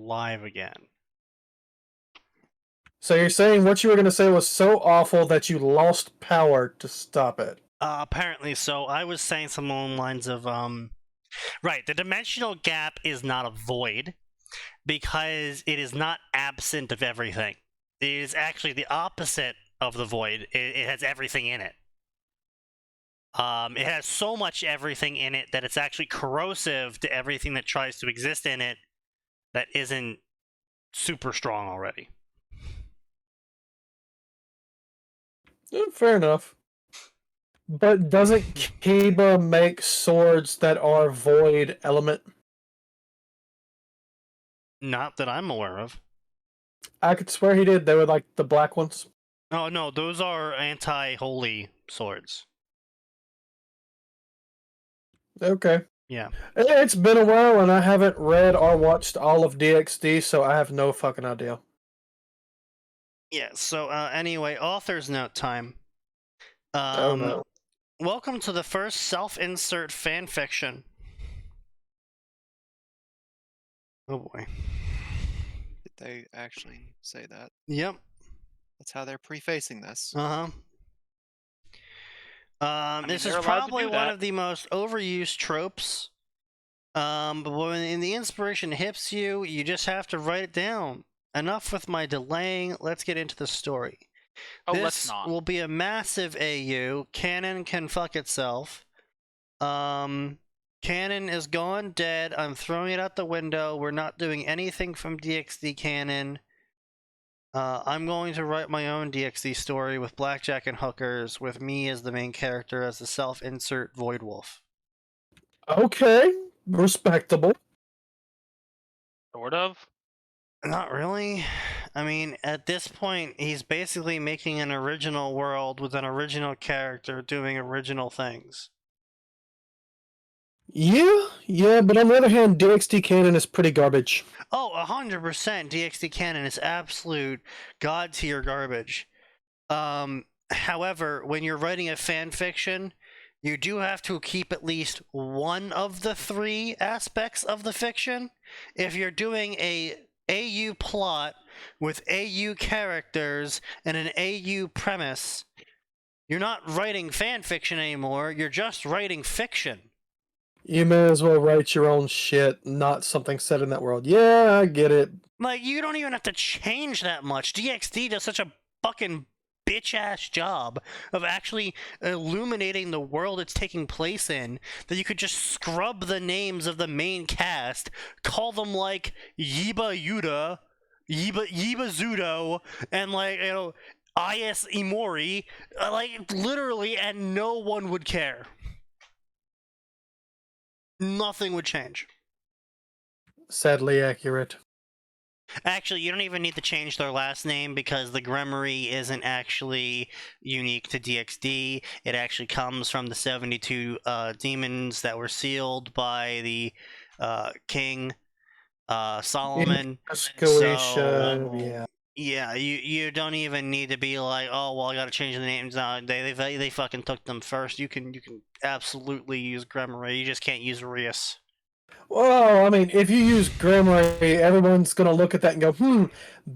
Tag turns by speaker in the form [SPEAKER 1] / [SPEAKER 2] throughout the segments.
[SPEAKER 1] alive again.
[SPEAKER 2] So you're saying what you were going to say was so awful that you lost power to stop it.
[SPEAKER 1] Apparently so. I was saying something along the lines of, right, the dimensional gap is not a void because it is not absent of everything. It is actually the opposite of the void. It has everything in it. It has so much everything in it that it's actually corrosive to everything that tries to exist in it that isn't super strong already.
[SPEAKER 2] Fair enough. But doesn't Kiba make swords that are void element?
[SPEAKER 1] Not that I'm aware of.
[SPEAKER 2] I could swear he did. They were like the black ones.
[SPEAKER 1] Oh, no, those are anti-holy swords.
[SPEAKER 2] Okay.
[SPEAKER 1] Yeah.
[SPEAKER 2] It's been a while and I haven't read or watched all of DxD, so I have no fucking idea.
[SPEAKER 1] Yeah, so anyway, author's note time.
[SPEAKER 2] Oh no.
[SPEAKER 1] Welcome to the first self-insert fanfiction. Oh boy.
[SPEAKER 3] Did they actually say that?
[SPEAKER 1] Yep.
[SPEAKER 3] That's how they're prefacing this.
[SPEAKER 1] This is probably one of the most overused tropes. But when in the inspiration hits you, you just have to write it down. Enough with my delaying. Let's get into the story.
[SPEAKER 4] Oh,
[SPEAKER 1] this
[SPEAKER 4] let's not.
[SPEAKER 1] will be a massive AU. Canon can fuck itself. Canon is gone dead. I'm throwing it out the window. We're not doing anything from DxD canon. I'm going to write my own DxD story with blackjack and hookers, with me as the main character as the self-insert Void Wolf.
[SPEAKER 2] Okay, respectable.
[SPEAKER 4] Sort of.
[SPEAKER 1] Not really. I mean, at this point, he's basically making an original world with an original character doing original things.
[SPEAKER 2] Yeah, but on the other hand, DxD canon is pretty garbage.
[SPEAKER 1] Oh, 100% DxD canon is absolute god tier garbage. However, when you're writing a fan fiction, you do have to keep at least one of the three aspects of the fiction. If you're doing a AU plot with AU characters and an AU premise, you're not writing fan fiction anymore, you're just writing fiction.
[SPEAKER 2] You may as well write your own shit, not something set in that world. Yeah, I get it.
[SPEAKER 1] Like, you don't even have to change that much. DxD does such a fucking bitch-ass job of actually illuminating the world it's taking place in that you could just scrub the names of the main cast, call them like Yiba Yuda, Yiba Zudo, and like, you know, Is Imori, like literally, and no one would care. Nothing would change.
[SPEAKER 2] Sadly accurate.
[SPEAKER 1] Actually, you don't even need to change their last name because the Gremory isn't actually unique to DxD. It actually comes from the 72 demons that were sealed by the King Solomon.
[SPEAKER 2] Yeah.
[SPEAKER 1] Yeah, you don't even need to be like, oh well, I gotta change the names. They fucking took them first. You can absolutely use Gremory. You just can't use Rias.
[SPEAKER 2] Well, I mean, if you use Gremory, everyone's gonna look at that and go,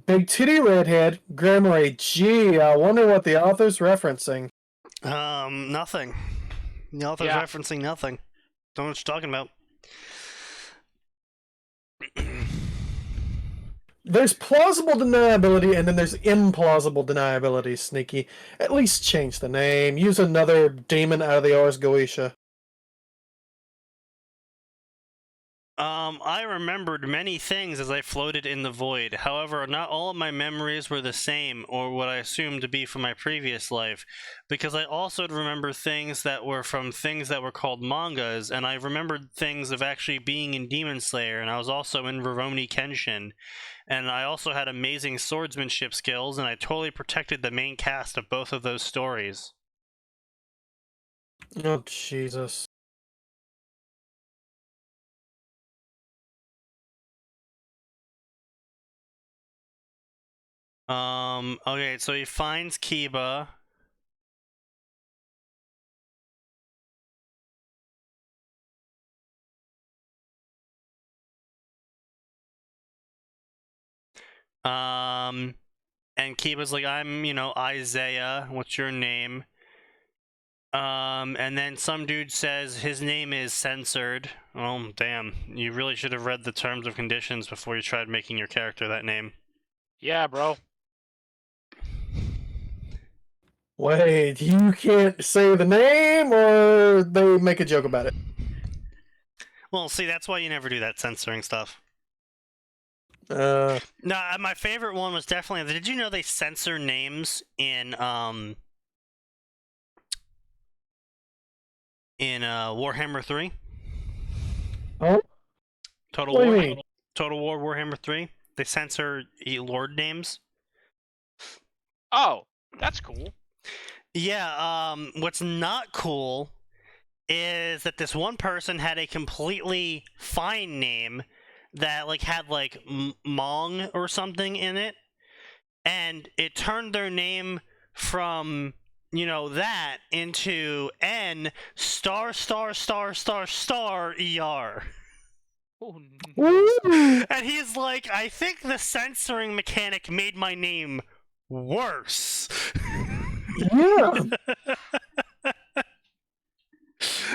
[SPEAKER 2] big titty redhead, Gremory, gee, I wonder what the author's referencing.
[SPEAKER 1] Nothing. The author's referencing nothing. Don't know what you're talking about.
[SPEAKER 2] There's plausible deniability, and then there's implausible deniability, Sneaky. At least change the name. Use another demon out of the Ars Goetia.
[SPEAKER 1] I remembered many things as I floated in the void. However, not all of my memories were the same, or what I assumed to be from my previous life, because I also remember things that were from things that were called mangas, and I remembered things of actually being in Demon Slayer, and I was also in Rurouni Kenshin, and I also had amazing swordsmanship skills, and I totally protected the main cast of both of those stories.
[SPEAKER 2] Oh, Jesus.
[SPEAKER 1] Okay, so he finds Kiba. And Kiba's like, I'm, Isaiah. What's your name? And then some dude says his name is censored. Oh, damn. You really should have read the terms of conditions before you tried making your character that name.
[SPEAKER 4] Yeah, bro.
[SPEAKER 2] Wait, you can't say the name, or they make a joke about it?
[SPEAKER 1] Well, see, that's why you never do that censoring stuff.
[SPEAKER 2] Uh,
[SPEAKER 1] No, my favorite one was definitely. Did you know they censor names in Warhammer 3?
[SPEAKER 2] oh,
[SPEAKER 1] Total
[SPEAKER 2] what do
[SPEAKER 1] War.
[SPEAKER 2] you mean?
[SPEAKER 1] Total War Warhammer 3. They censor lord names.
[SPEAKER 4] Oh, that's cool.
[SPEAKER 1] Yeah. What's not cool is that this one person had a completely fine name that had Mong or something in it, and it turned their name from that into N star star star star star ER.
[SPEAKER 4] Oh, no.
[SPEAKER 2] Woo!
[SPEAKER 1] And he's like, I think the censoring mechanic made my name worse.
[SPEAKER 2] Yeah.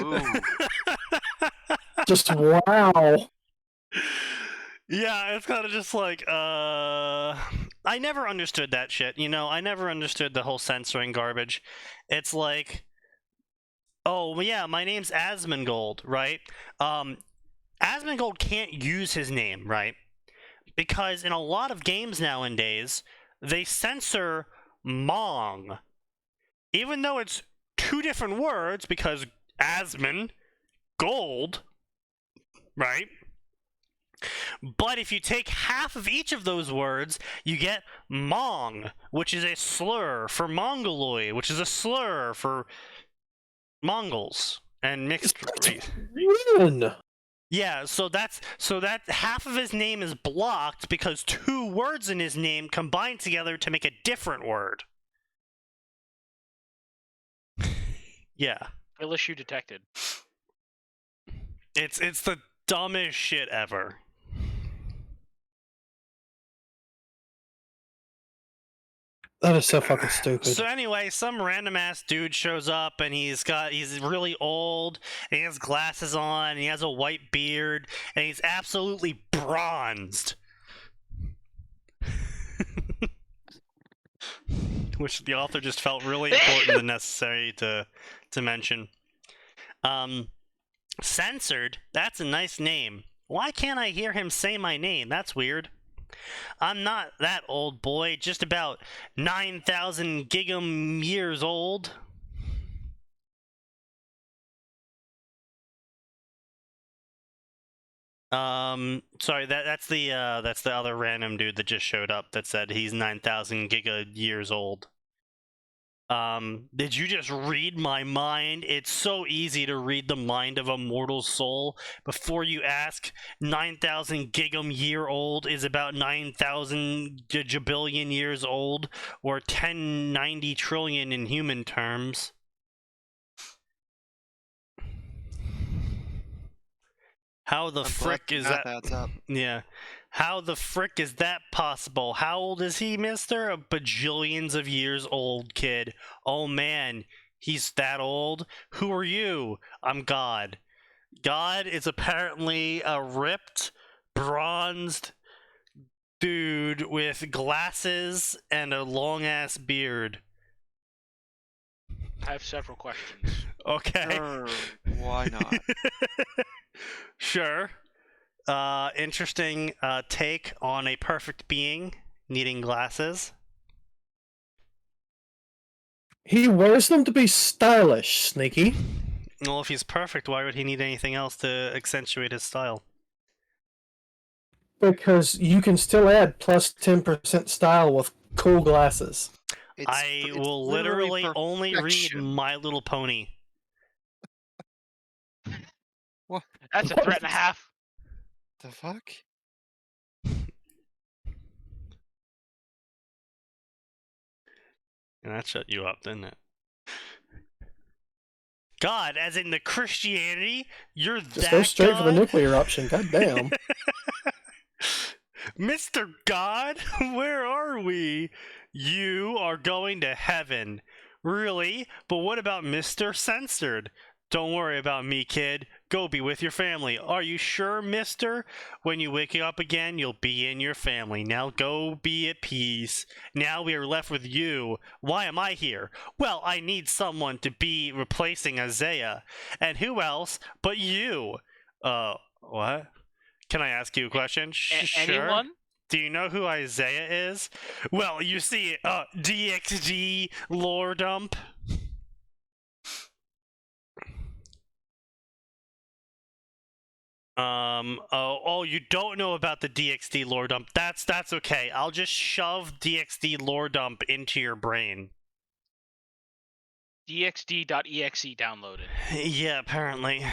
[SPEAKER 3] Ooh.
[SPEAKER 2] Just wow.
[SPEAKER 1] Yeah, it's kind of just like, I never understood that shit, I never understood the whole censoring garbage. It's like, oh, yeah, my name's Asmongold, right? Asmongold can't use his name, right? Because in a lot of games nowadays, they censor Mong. Even though it's two different words, because Asmon, gold, right? But if you take half of each of those words, you get Mong, which is a slur for Mongoloid, which is a slur for Mongols and mixed race.
[SPEAKER 2] Win.
[SPEAKER 1] Yeah, so that half of his name is blocked because two words in his name combine together to make a different word. Yeah.
[SPEAKER 4] Real issue detected.
[SPEAKER 1] It's the dumbest shit ever.
[SPEAKER 2] That is so fucking stupid.
[SPEAKER 1] So anyway, some random ass dude shows up and he's really old and he has glasses on and he has a white beard and he's absolutely bronzed. Which the author just felt really important and necessary to mention. Censored, that's a nice name. Why can't I hear him say my name? That's weird. I'm not that old, boy, just about 9,000 gigam years old. Sorry, that's the other random dude that just showed up that said he's 9,000 giga years old. Did you just read my mind? It's so easy to read the mind of a mortal soul. Before you ask, 9,000 gigam year old is about 9,000 jabillion years old, or 1090 trillion in human terms. How the frick is that?
[SPEAKER 3] That's up.
[SPEAKER 1] Yeah. How the frick is that possible? How old is he, mister? A bajillions of years old, kid. Oh man, he's that old? Who are you? I'm God. God is apparently a ripped, bronzed dude with glasses and a long-ass beard.
[SPEAKER 4] I have several questions.
[SPEAKER 1] Okay.
[SPEAKER 3] Sure, why not?
[SPEAKER 1] Sure. Interesting take on a perfect being needing glasses.
[SPEAKER 2] He wears them to be stylish, Sneaky.
[SPEAKER 1] Well, if he's perfect, why would he need anything else to accentuate his style?
[SPEAKER 2] Because you can still add plus 10% style with cool glasses.
[SPEAKER 1] I will literally only read
[SPEAKER 3] perfection.
[SPEAKER 1] My Little Pony.
[SPEAKER 4] That's a threat and a half.
[SPEAKER 3] The fuck?
[SPEAKER 1] And that shut you up, didn't it? God, as in the Christianity, you're
[SPEAKER 2] Just
[SPEAKER 1] that
[SPEAKER 2] go straight for the
[SPEAKER 1] God?
[SPEAKER 2] nuclear option. God damn.
[SPEAKER 1] Mr. God, where are we? You are going to heaven. Really? But what about Mr. Censored? Don't worry about me, kid. Go be with your family. Are you sure, mister? When you wake up again, you'll be in your family. Now go be at peace. Now we are left with you. Why am I here? Well, I need someone to be replacing Isaiah. And who else but you? What? Can I ask you a question? Sure.
[SPEAKER 4] Anyone?
[SPEAKER 1] Do you know who Isaiah is? Well, you see, DXD lore dump. Oh, you don't know about the DXD lore dump. That's okay. I'll just shove DXD lore dump into your brain.
[SPEAKER 4] DXD.exe downloaded.
[SPEAKER 1] Yeah, apparently.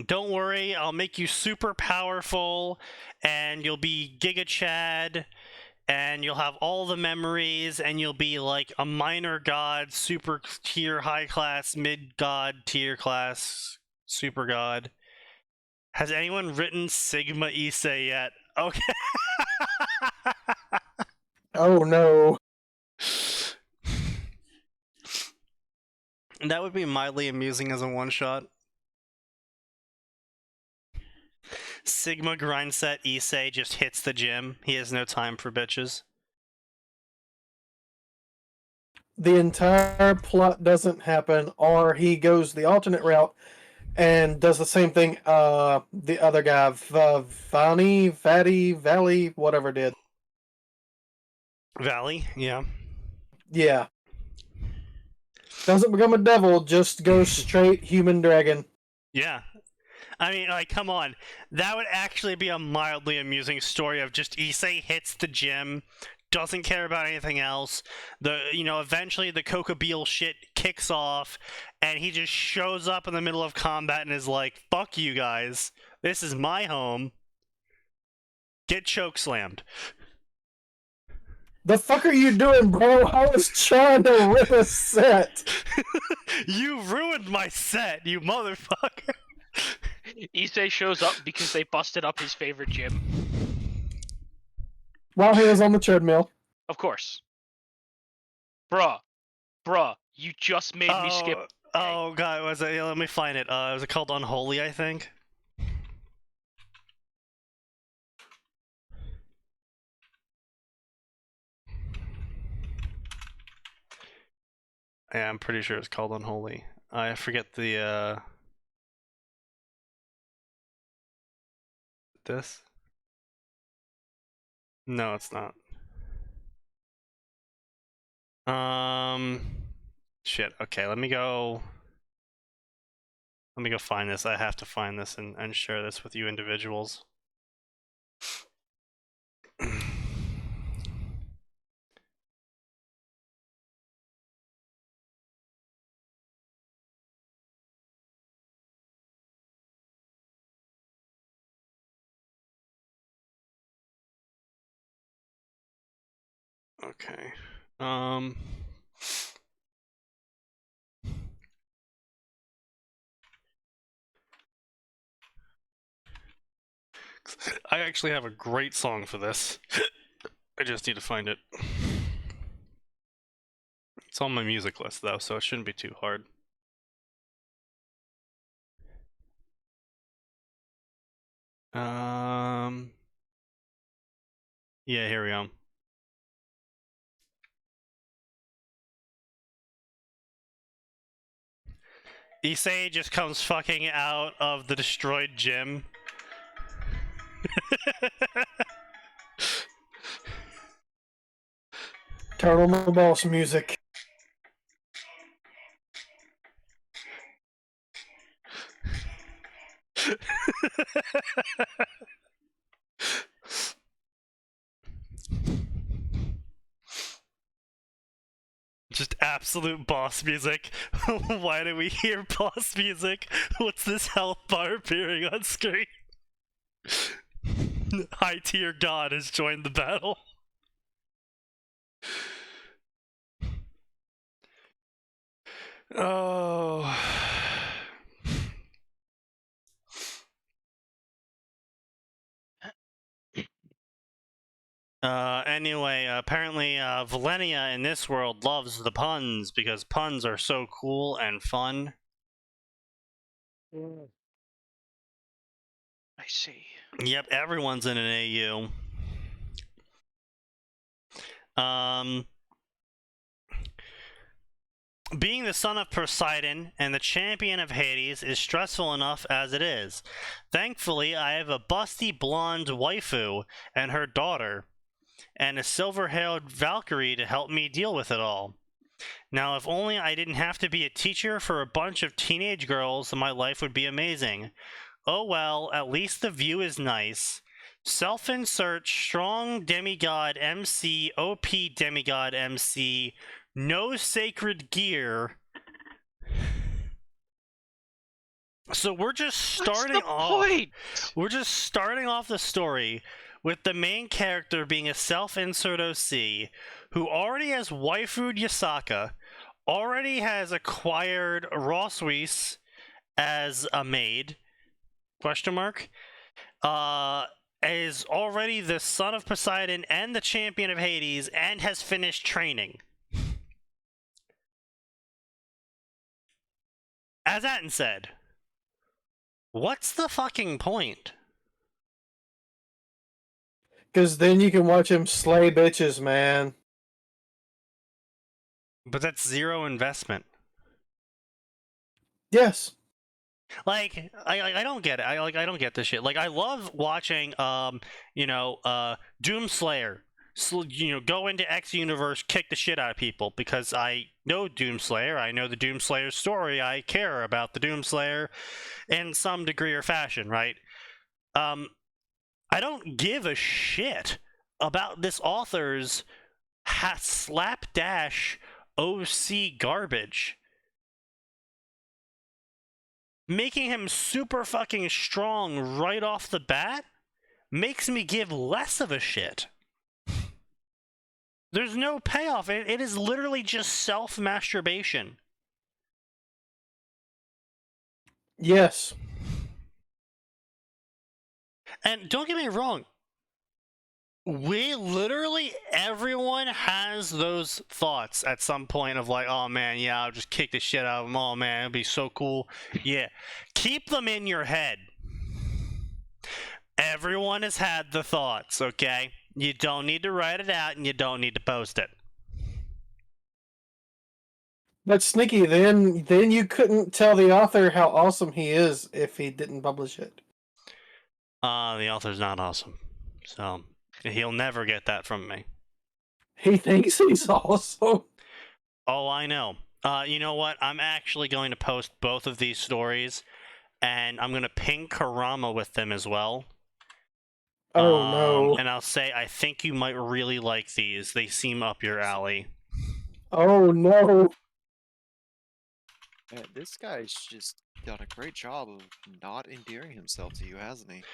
[SPEAKER 1] Don't worry, I'll make you super powerful, and you'll be Giga Chad, and you'll have all the memories, and you'll be like a minor god, super tier, high class, mid god, tier class, super god. Has anyone written Sigma Issei yet? Okay.
[SPEAKER 2] Oh no.
[SPEAKER 1] That would be mildly amusing as a one-shot. Sigma grindset Issei just hits the gym. He has no time for bitches.
[SPEAKER 2] The entire plot doesn't happen, or he goes the alternate route and does the same thing the other guy, Valley, whatever did.
[SPEAKER 1] Valley, yeah.
[SPEAKER 2] Yeah. Doesn't become a devil, just goes straight human dragon.
[SPEAKER 1] Yeah. I mean, like, come on. That would actually be a mildly amusing story of just Issei hits the gym, doesn't care about anything else. Eventually the Coca-Beal shit kicks off, and he just shows up in the middle of combat and is like, fuck you guys. This is my home. Get chokeslammed.
[SPEAKER 2] The fuck are you doing, bro? I was trying to rip a set.
[SPEAKER 1] You ruined my set, you motherfucker.
[SPEAKER 4] Issei shows up because they busted up his favorite gym.
[SPEAKER 2] While he was on the treadmill.
[SPEAKER 4] Of course. Bruh, you just made me skip.
[SPEAKER 1] Oh god, was it? Yeah, let me find it. Was it called Unholy, I think? Yeah, I'm pretty sure it's called Unholy. I forget the, This? No, it's not. Shit, okay, let me go find this. I have to find this and share this with you individuals. Okay. I actually have a great song for this. I just need to find it. It's on my music list though, so it shouldn't be too hard. Yeah, here we go. Issei just comes fucking out of the destroyed gym.
[SPEAKER 2] Turtle no boss music.
[SPEAKER 1] Just absolute boss music. Why do we hear boss music? What's this health bar appearing on screen? High tier god has joined the battle. Oh. Anyway, apparently, Valenia in this world loves the puns because puns are so cool and fun.
[SPEAKER 4] I see.
[SPEAKER 1] Yep, everyone's in an AU. Being the son of Poseidon and the champion of Hades is stressful enough as it is. Thankfully, I have a busty blonde waifu and her daughter, and a silver-haired Valkyrie to help me deal with it all. Now, if only I didn't have to be a teacher for a bunch of teenage girls, my life would be amazing. Oh well, at least the view is nice. Self-insert, strong demigod MC, OP demigod MC, no sacred gear. So we're just starting off. We're just starting off the story with the main character being a self-insert OC who already has waifued Yasaka, already has acquired Rossweiss as a maid, question mark, is already the son of Poseidon and the champion of Hades, and has finished training. As Atin said, what's the fucking point?
[SPEAKER 2] Because then you can watch him slay bitches, man.
[SPEAKER 1] But that's zero investment.
[SPEAKER 2] Yes.
[SPEAKER 1] Like, I don't get it. I don't get this shit. Like, I love watching, Doomslayer, go into X universe, kick the shit out of people, because I know Doomslayer. I know the Doomslayer story. I care about the Doomslayer in some degree or fashion, right? I don't give a shit about this author's slapdash OC garbage. Making him super fucking strong right off the bat makes me give less of a shit. There's no payoff. It is literally just self-masturbation.
[SPEAKER 2] Yes.
[SPEAKER 1] And don't get me wrong. Everyone has those thoughts at some point of like, oh man, yeah, I'll just kick the shit out of them. Oh man, it'd be so cool. Yeah. Keep them in your head. Everyone has had the thoughts, okay? You don't need to write it out and you don't need to post it.
[SPEAKER 2] But Sneaky, then you couldn't tell the author how awesome he is if he didn't publish it.
[SPEAKER 1] The author's not awesome. So he'll never get that from me.
[SPEAKER 2] He thinks he's awesome.
[SPEAKER 1] Oh, I know. You know what? I'm actually going to post both of these stories, and I'm going to ping Karama with them as well.
[SPEAKER 2] Oh, no.
[SPEAKER 1] And I'll say, I think you might really like these. They seem up your alley.
[SPEAKER 2] Oh, no.
[SPEAKER 3] Man, this guy's just done a great job of not endearing himself to you, hasn't he?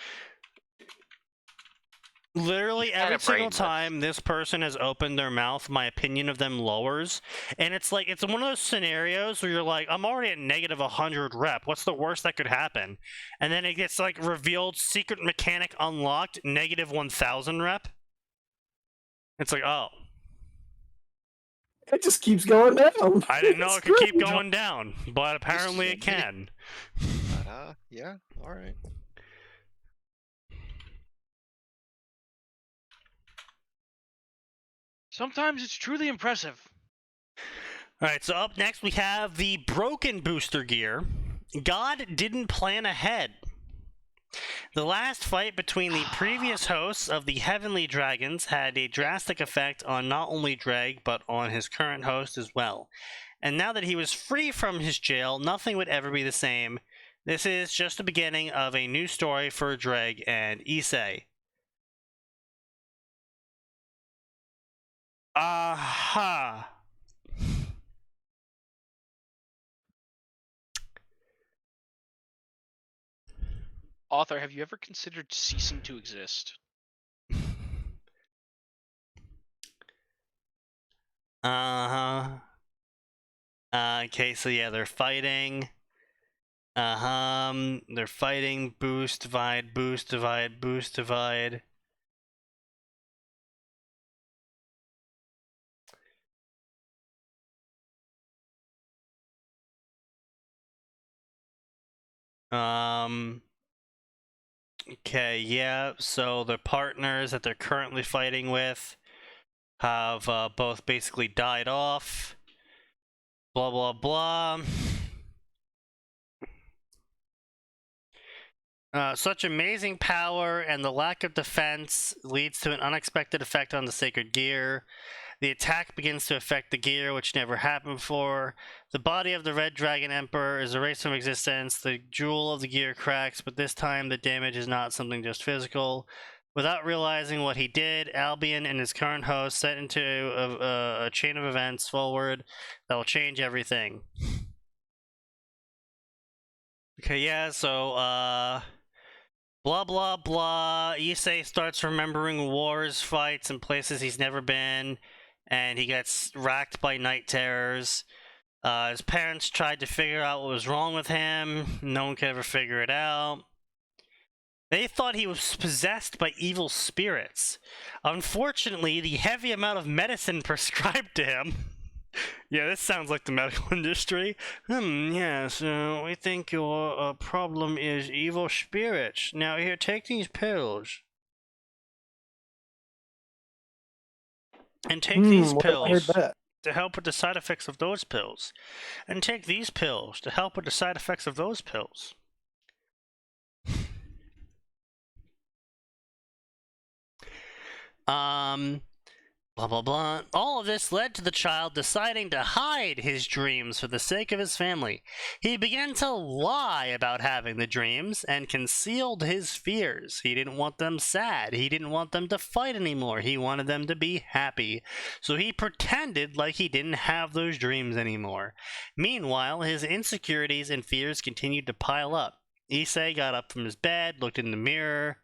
[SPEAKER 1] Literally every single time this person has opened their mouth, my opinion of them lowers. And it's like, it's one of those scenarios where you're like, I'm already at negative 100 rep. What's the worst that could happen? And then it gets like revealed, secret mechanic unlocked, negative 1000 rep. It's like, oh.
[SPEAKER 2] It just keeps going down.
[SPEAKER 1] I didn't know it could keep going down, but apparently it can.
[SPEAKER 3] Yeah, alright.
[SPEAKER 4] Sometimes it's truly impressive.
[SPEAKER 1] Alright, so up next we have the broken booster gear. God didn't plan ahead. The last fight between the previous hosts of the Heavenly Dragons had a drastic effect on not only Dreg, but on his current host as well. And now that he was free from his jail, nothing would ever be the same. This is just the beginning of a new story for Dreg and Issei. Aha!
[SPEAKER 4] Author, have you ever considered ceasing to exist?
[SPEAKER 1] Uh-huh. Okay, so yeah, they're fighting. They're fighting. Boost, divide, boost, divide, boost, divide. Okay, yeah. So the partners that they're currently fighting with have both basically died off. Blah blah blah. Such amazing power and the lack of defense leads to an unexpected effect on the sacred gear. The attack begins to affect the gear, which never happened before. The body of the Red Dragon Emperor is erased from existence. The jewel of the gear cracks, but this time the damage is not something just physical. Without realizing what he did, Albion and his current host set into a chain of events forward that will change everything. Okay, yeah, so, blah blah blah. Issei starts remembering wars, fights, and places he's never been, and he gets racked by night terrors. His parents tried to figure out what was wrong with him. No one could ever figure it out. They thought he was possessed by evil spirits. Unfortunately, the heavy amount of medicine prescribed to him. Yeah, this sounds like the medical industry. Yes, we think your problem is evil spirits. Now here, take these pills. And take these
[SPEAKER 2] I heard
[SPEAKER 1] pills
[SPEAKER 2] that.
[SPEAKER 1] to help with the side effects of those pills. And take these pills to help with the side effects of those pills. Blah blah blah. All of this led to the child deciding to hide his dreams for the sake of his family. He began to lie about having the dreams and concealed his fears. He didn't want them sad. He didn't want them to fight anymore. He wanted them to be happy. So he pretended like he didn't have those dreams anymore. Meanwhile, his insecurities and fears continued to pile up. Issei got up from his bed, looked in the mirror,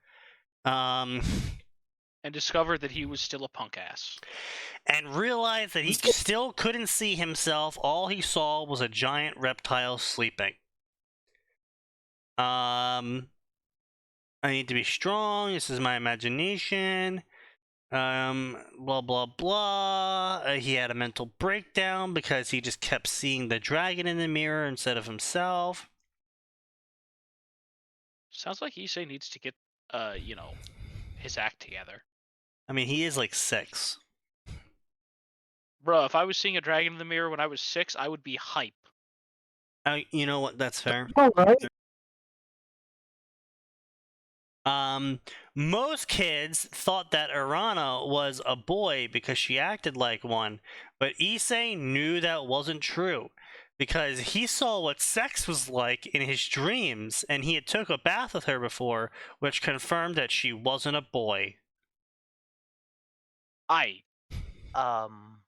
[SPEAKER 4] and discovered that he was still a punk ass.
[SPEAKER 1] And realized that he still couldn't see himself. All he saw was a giant reptile sleeping. I need to be strong. This is my imagination. Blah, blah, blah. He had a mental breakdown because he just kept seeing the dragon in the mirror instead of himself.
[SPEAKER 4] Sounds like Issei needs to get, his act together.
[SPEAKER 1] I mean, he is like 6.
[SPEAKER 4] Bro, if I was seeing a dragon in the mirror when I was 6, I would be hype.
[SPEAKER 1] You know what? That's fair.
[SPEAKER 2] All right.
[SPEAKER 1] Most kids thought that Urana was a boy because she acted like one, but Issei knew that wasn't true because he saw what sex was like in his dreams, and he had took a bath with her before, which confirmed that she wasn't a boy.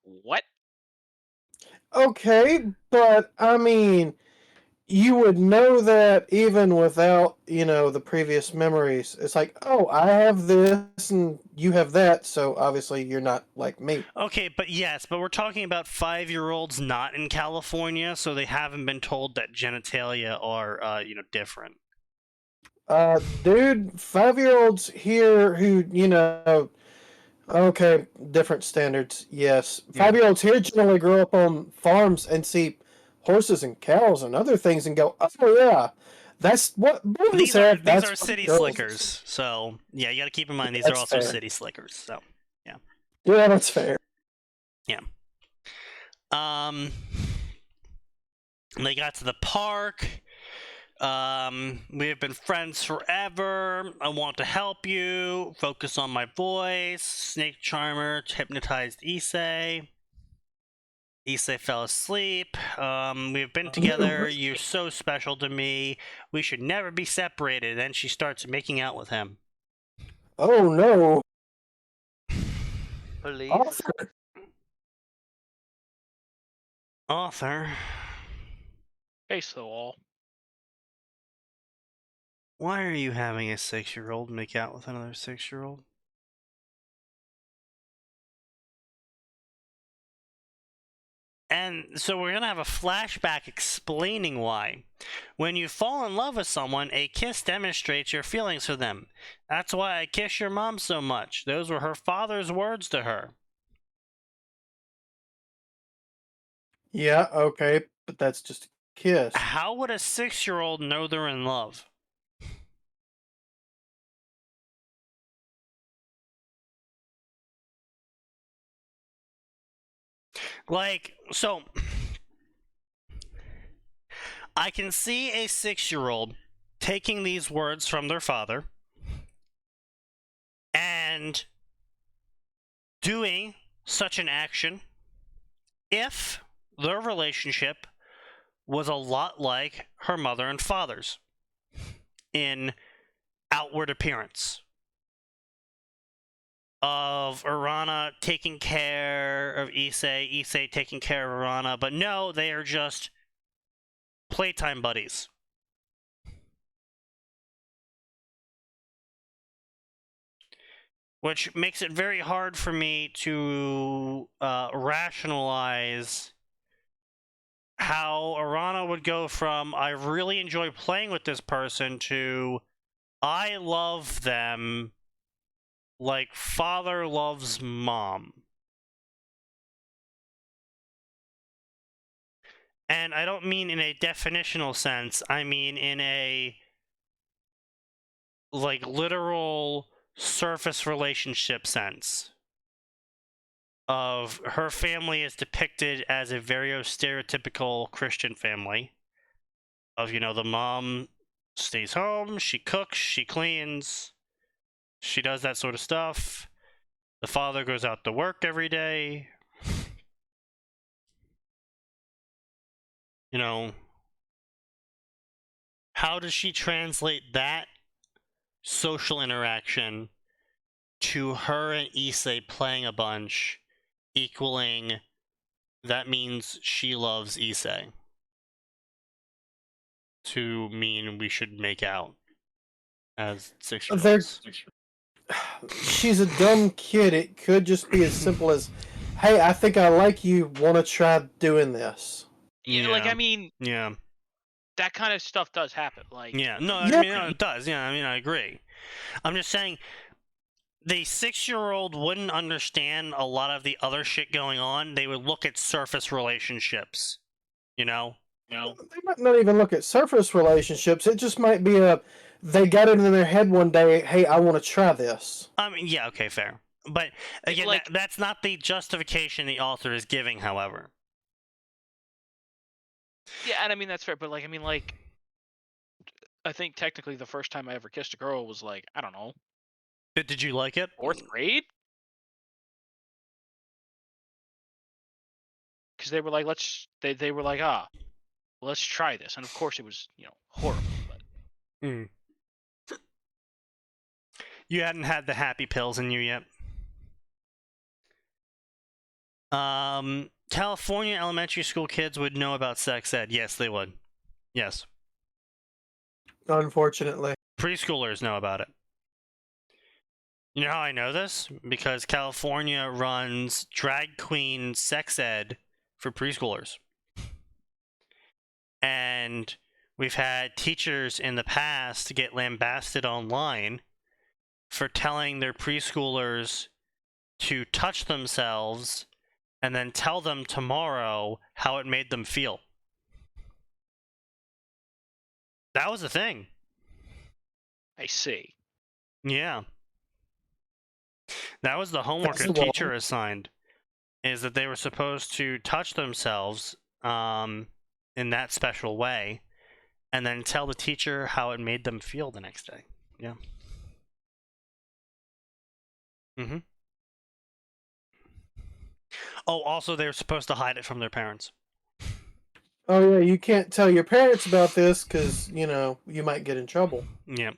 [SPEAKER 4] What?
[SPEAKER 2] Okay, but I mean, you would know that even without, the previous memories. It's like, oh, I have this and you have that, so obviously you're not like me.
[SPEAKER 1] Okay, but we're talking about 5-year-olds not in California, so they haven't been told that genitalia are, different.
[SPEAKER 2] Dude, 5-year-olds here who, okay, different standards, yes. 5-year-olds here generally grow up on farms and see horses and cows and other things and go, oh yeah, that's what boys have.
[SPEAKER 1] These are city slickers, so yeah, you got to keep in mind these are also city slickers. So yeah,
[SPEAKER 2] that's fair.
[SPEAKER 1] Yeah. They got to the park. We have been friends forever. I want to help you. Focus on my voice. Snake Charmer hypnotized Issei. Issei fell asleep. We've been together. You're so special to me. We should never be separated. Then she starts making out with him.
[SPEAKER 2] Oh no.
[SPEAKER 5] Police.
[SPEAKER 1] Author.
[SPEAKER 4] Face the wall.
[SPEAKER 1] Why are you having a 6-year-old make out with another 6-year-old? And so we're going to have a flashback explaining why. When you fall in love with someone, a kiss demonstrates your feelings for them. That's why I kiss your mom so much. Those were her father's words to her.
[SPEAKER 2] Yeah, okay, but that's just a kiss.
[SPEAKER 1] How would a 6-year-old know they're in love? Like, so I can see a 6-year-old taking these words from their father and doing such an action if their relationship was a lot like her mother and father's in outward appearance. Of Urana taking care of Issei, Issei taking care of Urana, but no, they are just playtime buddies. Which makes it very hard for me to rationalize how Urana would go from I really enjoy playing with this person to I love them like father loves mom. And I don't mean in a definitional sense, I mean in a like literal surface relationship sense. Of her family is depicted as a very stereotypical Christian family. Of, the mom stays home, she cooks, she cleans, she does that sort of stuff. The father goes out to work every day. How does she translate that social interaction to her and Issei playing a bunch, equaling that means she loves Issei to mean we should make out as 6-year-olds?
[SPEAKER 2] She's a dumb kid. It could just be as simple as, hey, I think I like you, want to try doing this.
[SPEAKER 4] Yeah, like, I mean,
[SPEAKER 1] Yeah.
[SPEAKER 4] that kind of stuff does happen. Like,
[SPEAKER 1] Yeah, no,
[SPEAKER 2] Yeah.
[SPEAKER 1] I mean, no, it does. Yeah, I mean, I agree. I'm just saying, the 6-year-old wouldn't understand a lot of the other shit going on. They would look at surface relationships,
[SPEAKER 2] They might not even look at surface relationships. It just might be they got it in their head one day, hey, I want to try this.
[SPEAKER 1] I mean, yeah, okay, fair. But, again,
[SPEAKER 4] like-
[SPEAKER 1] that's not the justification the author is giving, however.
[SPEAKER 4] yeah, and I mean that's fair, but like, I mean, like, I think technically the first time I ever kissed a girl was like, I don't know,
[SPEAKER 1] But did you like it?
[SPEAKER 4] 4th grade. Because they were like, they were like, let's try this, and of course it was, horrible. But
[SPEAKER 1] You hadn't had the happy pills in you yet. California elementary school kids would know about sex ed. Yes, they would. Yes.
[SPEAKER 2] Unfortunately.
[SPEAKER 1] Preschoolers know about it. You know how I know this? Because California runs drag queen sex ed for preschoolers. And we've had teachers in the past get lambasted online for telling their preschoolers to touch themselves and then tell them tomorrow how it made them feel. That was a thing.
[SPEAKER 4] I see.
[SPEAKER 1] Yeah. That was the homework
[SPEAKER 2] That's
[SPEAKER 1] a
[SPEAKER 2] the
[SPEAKER 1] teacher assigned, is that they were supposed to touch themselves in that special way and then tell the teacher how it made them feel the next day. Yeah. Mm-hmm. Oh, also they were supposed to hide it from their parents.
[SPEAKER 2] Oh, yeah, you can't tell your parents about this because, you might get in trouble.
[SPEAKER 1] Yeah.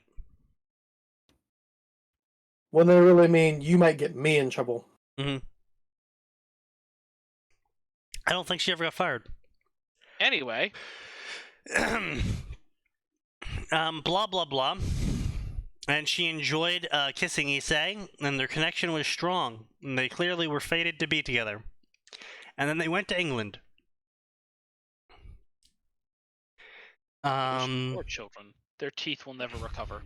[SPEAKER 2] When they really mean you might get me in trouble.
[SPEAKER 1] Mm-hmm. I don't think she ever got fired.
[SPEAKER 4] Anyway.
[SPEAKER 1] Blah, blah, blah. And she enjoyed kissing Issei, and their connection was strong. And they clearly were fated to be together. And then they went to England.
[SPEAKER 4] Poor children. Their teeth will never recover.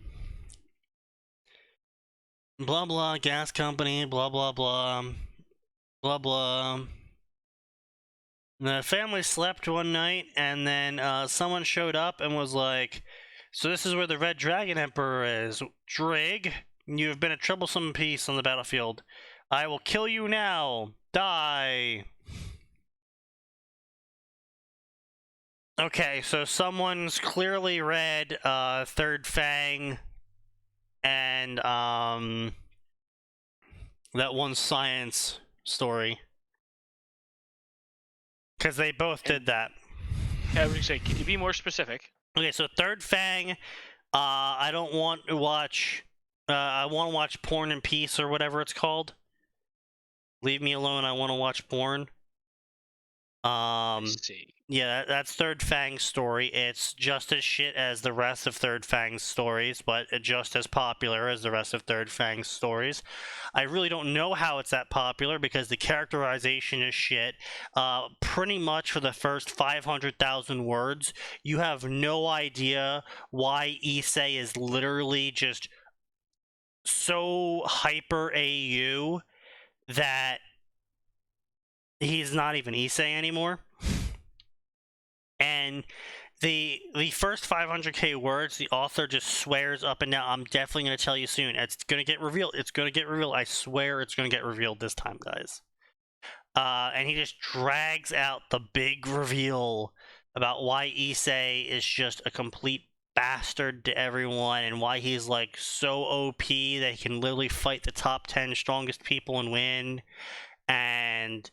[SPEAKER 1] Blah, blah, gas company, blah, blah, blah. Blah, blah. The family slept one night, and then someone showed up and was like, "So this is where the Red Dragon Emperor is. Drig, you have been a troublesome piece on the battlefield. I will kill you now. Die." Okay, so someone's clearly read Third Fang and that one science story. Because they both did that.
[SPEAKER 4] I was gonna say, can you be more specific?
[SPEAKER 1] Okay, so Third Fang, I don't want to watch. I want to watch Porn in Peace or whatever it's called. Leave me alone. I want to watch porn.
[SPEAKER 4] Let's see.
[SPEAKER 1] Yeah, that's Third Fang's story. It's just as shit as the rest of Third Fang's stories, but just as popular as the rest of Third Fang's stories. I really don't know how it's that popular because the characterization is shit. Pretty much for the first 500,000 words, you have no idea why Issei is literally just so hyper AU that he's not even Issei anymore. And the first 500k words, the author just swears up and down, "I'm definitely going to tell you soon. It's going to get revealed. It's going to get revealed. I swear it's going to get revealed this time, guys." And he just drags out the big reveal about why Issei is just a complete bastard to everyone and why he's like so OP that he can literally fight the top 10 strongest people and win. And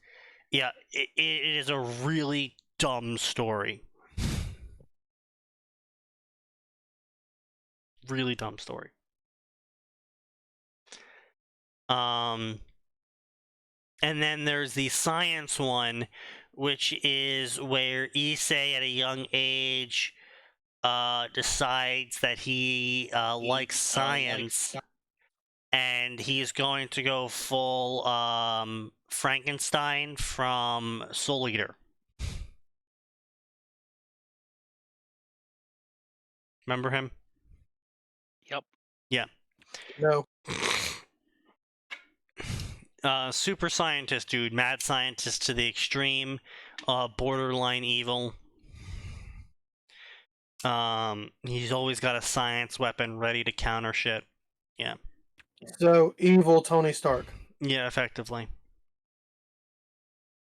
[SPEAKER 1] yeah, it is a really dumb story. Really dumb story. And then there's the science one, which is where Issei at a young age decides that he likes science, and he's going to go full Frankenstein from Soul Eater. Remember him?
[SPEAKER 4] Yep.
[SPEAKER 1] Yeah.
[SPEAKER 2] No.
[SPEAKER 1] Super scientist, dude. Mad scientist to the extreme. Borderline evil. He's always got a science weapon ready to counter shit. Yeah.
[SPEAKER 2] So evil Tony Stark.
[SPEAKER 1] Yeah, effectively.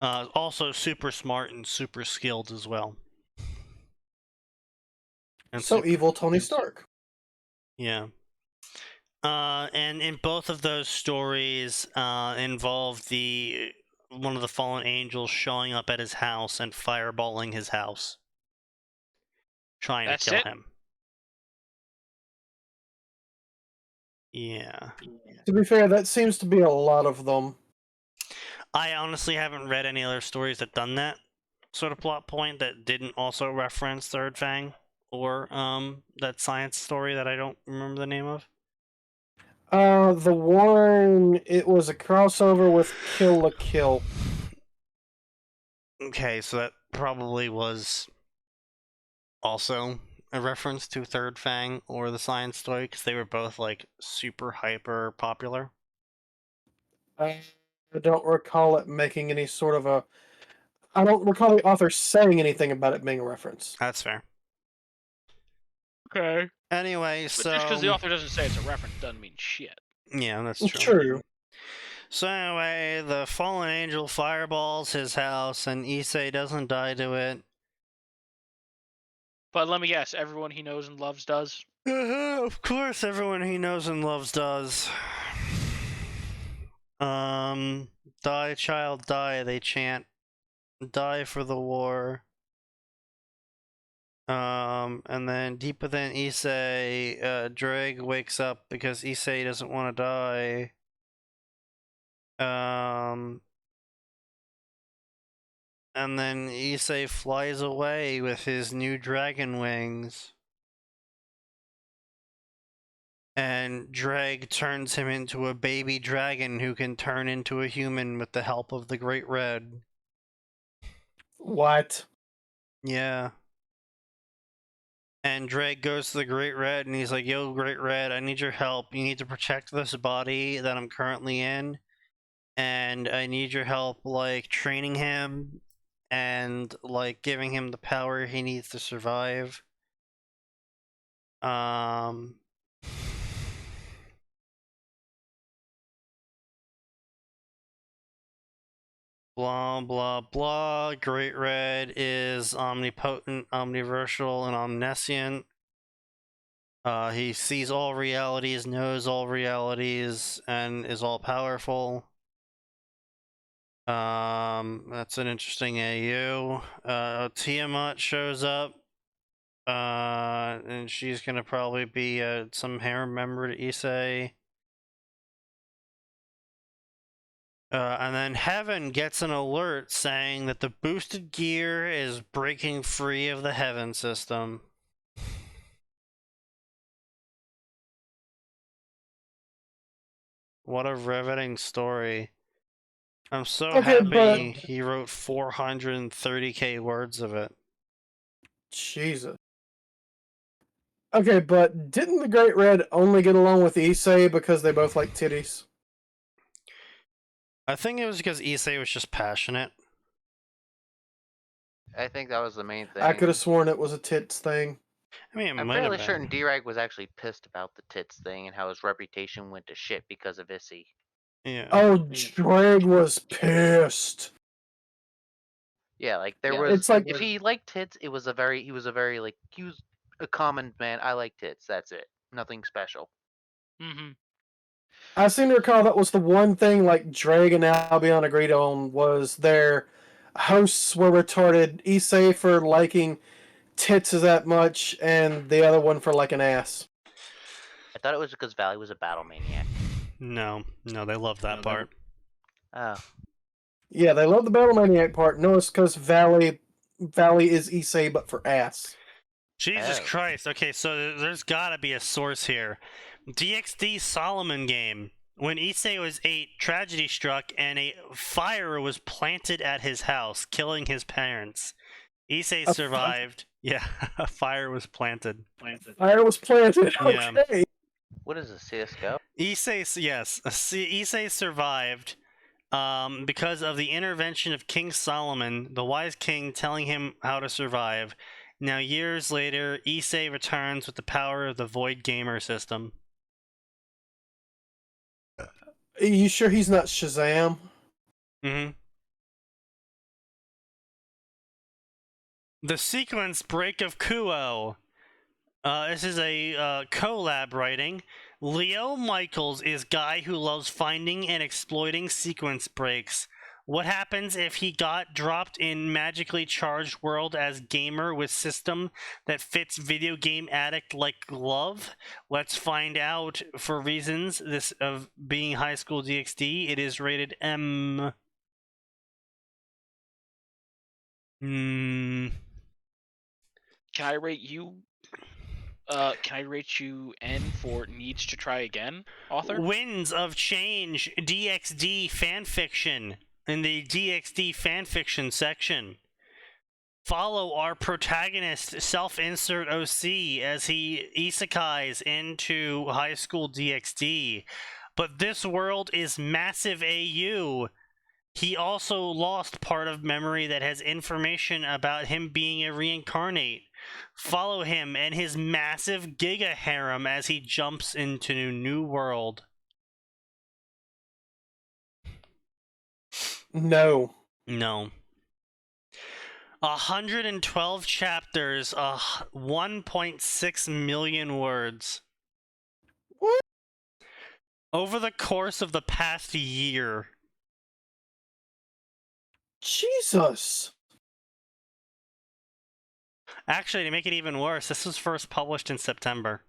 [SPEAKER 1] Also super smart and super skilled as well. And
[SPEAKER 2] So evil Tony Stark.
[SPEAKER 1] Yeah. And in both of those stories involve one of the fallen angels showing up at his house and fireballing his house, trying
[SPEAKER 4] That's
[SPEAKER 1] to kill
[SPEAKER 4] it?
[SPEAKER 1] him. Yeah.
[SPEAKER 2] To be fair, that seems to be a lot of them.
[SPEAKER 1] I honestly haven't read any other stories that done that sort of plot point that didn't also reference Third Fang or that science story that I don't remember the name of.
[SPEAKER 2] The one, it was a crossover with Kill la Kill.
[SPEAKER 1] Okay, so that probably was also a reference to Third Fang or the science story because they were both like super hyper popular.
[SPEAKER 2] I don't recall it making any sort of a. I don't recall the author saying anything about it being a reference.
[SPEAKER 1] That's fair.
[SPEAKER 4] Okay.
[SPEAKER 1] Anyway,
[SPEAKER 4] But
[SPEAKER 1] so
[SPEAKER 4] just because the author doesn't say it's a reference doesn't mean shit.
[SPEAKER 1] yeah, that's true.
[SPEAKER 2] True.
[SPEAKER 1] So anyway, the fallen angel fireballs his house, and Issei doesn't die to it.
[SPEAKER 4] But let me guess, everyone he knows and loves does?
[SPEAKER 1] Of course, everyone he knows and loves does. Die, child, die, they chant. Die for the war. And then deep within Issei, Dreg wakes up because Issei doesn't want to die. And then Issei flies away with his new dragon wings. And Dreg turns him into a baby dragon who can turn into a human with the help of the Great Red.
[SPEAKER 2] What?
[SPEAKER 1] Yeah. And Dreg goes to the Great Red and he's like, "Yo, Great Red, I need your help. You need to protect this body that I'm currently in. And I need your help, like, training him and like giving him the power he needs to survive. Blah blah blah. Great Red is omnipotent, omniversal, and omniscient. He sees all realities, knows all realities, and is all powerful. That's an interesting AU. Tiamat shows up. And she's gonna probably be some harem member to Issei. And then Heaven gets an alert saying that the boosted gear is breaking free of the Heaven system. What a riveting story. I'm so
[SPEAKER 2] Okay,
[SPEAKER 1] happy
[SPEAKER 2] but-
[SPEAKER 1] he wrote 430k words of it.
[SPEAKER 2] Jesus. Okay, but didn't the Great Red only get along with Issei because they both like titties?
[SPEAKER 1] I think it was because Issei was just passionate.
[SPEAKER 5] I think that was the main thing.
[SPEAKER 2] I could have sworn it was a tits thing.
[SPEAKER 1] I mean, it
[SPEAKER 5] I'm
[SPEAKER 1] might have
[SPEAKER 5] fairly
[SPEAKER 1] been.
[SPEAKER 5] certain D-Rag was actually pissed about the tits thing and how his reputation went to shit because of Issy.
[SPEAKER 1] Yeah.
[SPEAKER 2] Oh, Drag was pissed.
[SPEAKER 5] Yeah, like there
[SPEAKER 3] Yeah,
[SPEAKER 5] was.
[SPEAKER 2] it's like-
[SPEAKER 5] if he liked tits, he was a very like he was a common man. I like tits. That's it. Nothing special.
[SPEAKER 4] Mm-hmm.
[SPEAKER 2] I seem to recall that was the one thing like Drag and Albion agreed on was their hosts were retarded. Issei for liking tits is that much, and the other one for liking ass.
[SPEAKER 5] I thought it was because Valley was a battle maniac.
[SPEAKER 1] No, they love that
[SPEAKER 3] No,
[SPEAKER 1] part.
[SPEAKER 5] Oh,
[SPEAKER 2] Yeah, they love the Battle Maniac part. No, it's because Valley is Issei, but for ass.
[SPEAKER 1] Jesus
[SPEAKER 5] Oh.
[SPEAKER 1] Christ. Okay, so there's gotta be a source here. DxD Solomon game. When Issei was 8, tragedy struck and a fire was planted at his house, killing his parents. Issei
[SPEAKER 2] A
[SPEAKER 1] survived. Yeah, a fire was planted.
[SPEAKER 2] Fire was planted.
[SPEAKER 1] Yeah.
[SPEAKER 2] Okay.
[SPEAKER 5] what is a CS:GO?
[SPEAKER 1] Issei survived because of the intervention of King Solomon, the wise king telling him how to survive. Now, years later, Issei returns with the power of the Void Gamer system.
[SPEAKER 2] Are you sure he's not Shazam?
[SPEAKER 1] Mm-hmm. The sequence Break of Kuo. This is a collab writing. Leo Michaels is guy who loves finding and exploiting sequence breaks. What happens if he got dropped in magically charged world as gamer with system that fits video game addict like glove? Let's find out. For reasons this of being high school DxD, it is rated M.
[SPEAKER 4] Can I rate you? Can I rate you N for needs to try again, author?
[SPEAKER 1] Winds of Change DxD fanfiction in the DxD fanfiction section. Follow our protagonist, self-insert OC, as he isekais into high school DxD. But this world is massive AU. He also lost part of memory that has information about him being a reincarnate. Follow him and his massive giga harem as he jumps into a new world.
[SPEAKER 2] No.
[SPEAKER 1] No. 112 chapters, 1.6 million words.
[SPEAKER 2] What?
[SPEAKER 1] Over the course of the past year.
[SPEAKER 2] Jesus.
[SPEAKER 1] Actually, to make it even worse, this was first published in September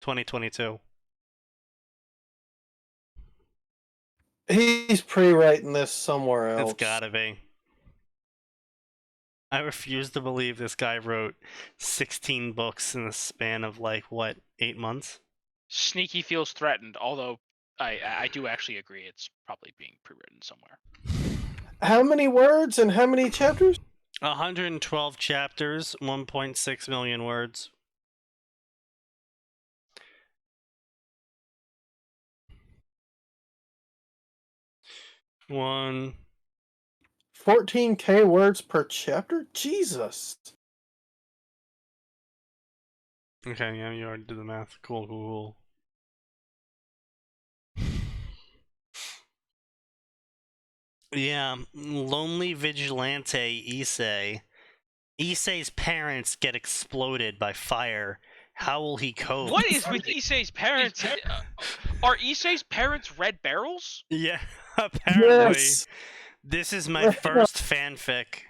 [SPEAKER 1] 2022.
[SPEAKER 2] He's pre-writing this somewhere else.
[SPEAKER 1] It's gotta be. I refuse to believe this guy wrote 16 books in the span of, like, what, 8 months?
[SPEAKER 4] Sneaky feels threatened, although I do actually agree it's probably being pre-written somewhere.
[SPEAKER 2] How many words and how many chapters?
[SPEAKER 1] 112 chapters, 1.6 million words. One.
[SPEAKER 2] 14K words per chapter? Jesus.
[SPEAKER 1] Okay, yeah, you already did the math. Cool. Yeah, lonely vigilante Issei. Issei's parents get exploded by fire. How will he cope?
[SPEAKER 4] What is with Issei's parents? Are Issei's parents red barrels?
[SPEAKER 1] Yeah, apparently.
[SPEAKER 2] Yes.
[SPEAKER 1] This is my first fanfic.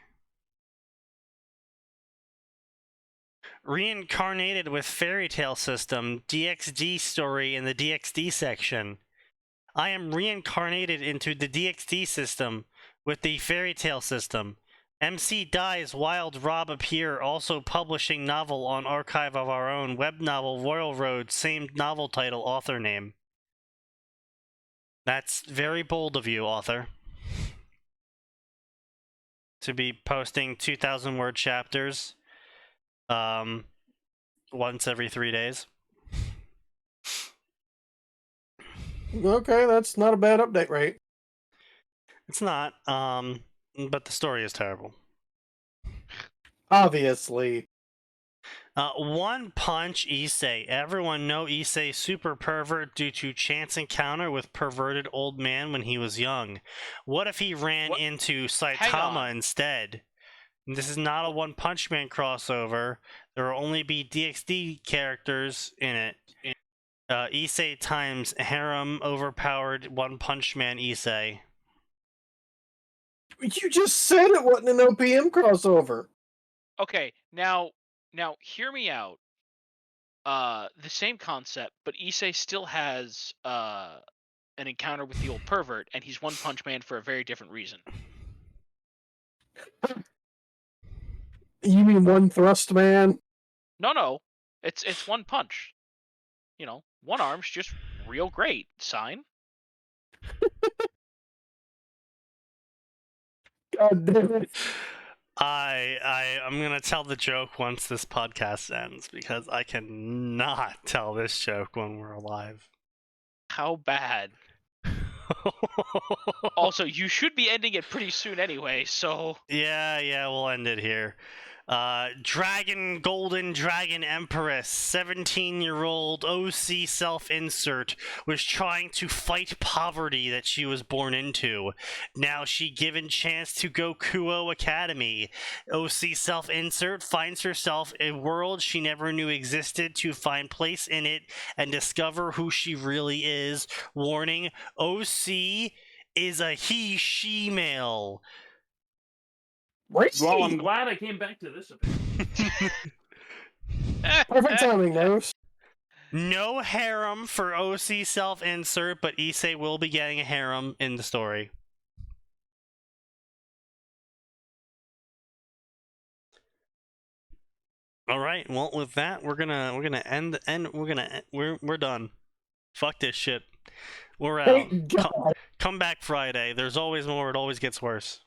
[SPEAKER 1] Reincarnated with fairy tale system, DXD story in the DXD section. I am reincarnated into the DXD system with the fairy tale system. MC dies, Wild Rob appear, also publishing novel on Archive of Our Own, web novel Royal Road, same novel title, author name. That's very bold of you, author. To be posting 2,000 word chapters once every 3 days.
[SPEAKER 2] Okay, that's not a bad update rate.
[SPEAKER 1] It's not, but the story is terrible.
[SPEAKER 2] Obviously.
[SPEAKER 1] One Punch Issei. Everyone know Issei super pervert due to chance encounter with perverted old man when he was young. What if he ran into Saitama instead? This is not a One Punch Man crossover. There will only be DXD characters in it. Issei times harem overpowered One Punch Man Issei.
[SPEAKER 2] You just said it wasn't an OPM crossover.
[SPEAKER 4] Okay, now hear me out. The same concept, but Issei still has an encounter with the old pervert, and he's One Punch Man for a very different reason.
[SPEAKER 2] You mean One Thrust Man?
[SPEAKER 4] No, it's One Punch. You know, one arm's just real great. Sign.
[SPEAKER 2] God damn it.
[SPEAKER 1] I'm gonna tell the joke once this podcast ends because I cannot tell this joke when we're alive.
[SPEAKER 4] How bad? Also, you should be ending it pretty soon anyway, so...
[SPEAKER 1] Yeah, we'll end it here. Golden Dragon Empress, 17-year-old OC self-insert, was trying to fight poverty that she was born into. Now she given chance to go Kuo Academy. OC self-insert finds herself a world she never knew existed to find place in it and discover who she really is. Warning, OC is a he-she male.
[SPEAKER 6] Well, I'm glad I came back to this a bit.
[SPEAKER 2] Perfect timing, Nose.
[SPEAKER 1] No harem for OC self-insert, but Issei will be getting a harem in the story. All right. Well, with that, we're done. Fuck this shit. We're out.
[SPEAKER 2] Thank God.
[SPEAKER 1] Come back Friday. There's always more. It always gets worse.